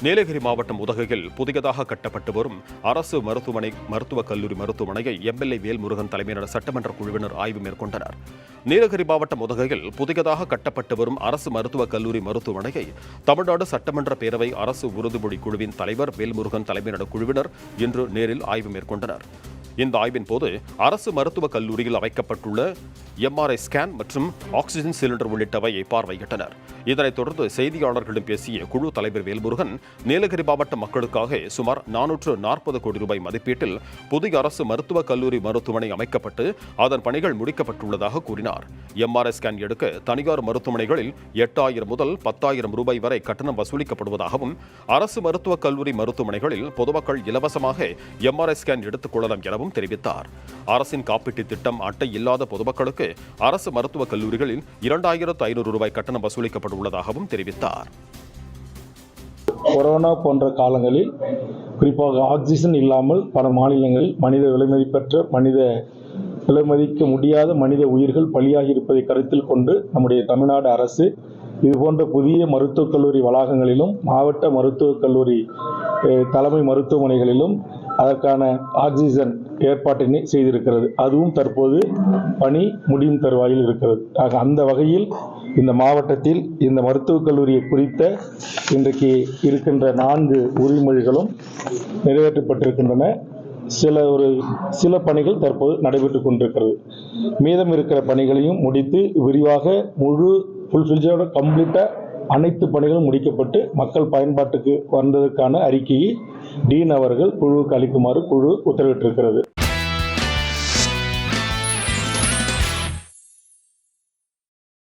நீலகிரி மாவட்டம் உதகையில் புதியதாக கட்டப்பட்டு வரும் அரசு மருத்துவக் கல்லூரி மருத்துவமனையை எம்எல்ஏ வேல்முருகன் தலைமையிலான சட்டமன்ற குழுவினர் ஆய்வு மேற்கொண்டனர். நீலகிரி மாவட்டம் உதகையில் புதியதாக கட்டப்பட்டு வரும் அரசு மருத்துவக் கல்லூரி மருத்துவமனையை தமிழ்நாடு சட்டமன்ற பேரவை அரசு உறுதிமொழி குழுவின் தலைவர் வேல்முருகன் தலைமையிலான குழுவினர் இன்று நேரில் ஆய்வு மேற்கொண்டனர். இந்த ஆய்வின் போது அரசு மருத்துவக் கல்லூரியில் அமைக்கப்பட்டுள்ள எம்ஆர்ஐ ஸ்கேன் மற்றும் ஆக்சிஜன் சிலிண்டர் உள்ளிட்டவையை பார்வையிட்டனர். இதனைத் தொடர்ந்து செய்தியாளர்களிடம் பேசிய குழு தலைவர் வேல்முருகன், நீலகிரி மாவட்ட மக்களுக்காக சுமார் 440 கோடி ரூபாய் மதிப்பீட்டில் புதிய அரசு மருத்துவக் கல்லூரி மருத்துவமனை அமைக்கப்பட்டு அதன் பணிகள் முடிக்கப்பட்டுள்ளதாக கூறினார். எம்ஆர்ஐ ஸ்கேன் எடுக்க தனியார் மருத்துவமனைகளில் 8000 முதல் 10,000 ரூபாய் வரை கட்டணம் வசூலிக்கப்படுவதாகவும், அரசு மருத்துவக் கல்லூரி மருத்துவமனைகளில் பொதுமக்கள் இலவசமாக எம்ஆர்ஐ ஸ்கேன் எடுத்துக் கொள்ளலாம் எனவும் தெரிவித்தார். அரசின் காப்பீட்டு திட்டம் அட்டை இல்லாத பொதுமக்களுக்கு அரசு மருத்துவக் கல்லூரிகளில் 2500 ரூபாய் கட்டணம் வசூலிக்கப்பட்டுள்ளதாகவும் தெரிவித்தார். கொரோனா போன்ற காலங்களில் குறிப்பாக ஆக்சிஜன் இல்லாமல் பல மாநிலங்களில் விலைமதிக்க முடியாத மனித உயிர்கள் பலியாகி இருப்பதை கருத்தில் கொண்டு நம்முடைய தமிழ்நாடு அரசு இதுபோன்ற புதிய மருத்துவக் கல்லூரி வளாகங்களிலும் மாவட்ட மருத்துவக் கல்லூரி தலைமை மருத்துவமனைகளிலும் அதற்கான ஆக்சிஜன் ஏற்பாட்டினை செய்திருக்கிறது. அதுவும் தற்போது பணி முடியும் தருவாயில் இருக்கிறது. ஆக அந்த வகையில் இந்த மாவட்டத்தில் இந்த மருத்துவக் கல்லூரியை குறித்த இன்றைக்கு இருக்கின்ற 4 உறுதிமொழிகளும் நிறைவேற்றப்பட்டிருக்கின்றன. சில பணிகள் தற்போது நடைபெற்றுக் கொண்டிருக்கிறது. மீதம் இருக்கிற பணிகளையும் முடித்து விரிவாக கம்ப்ளீட்டா அனைத்து பணிகளும் முடிக்கப்பட்டு மக்கள் பயன்பாட்டுக்கு வந்ததற்கான அறிக்கையை டீன் அவர்கள் குழுவுக்கு அளிக்குமாறு குழு உத்தரவிட்டிருக்கிறது.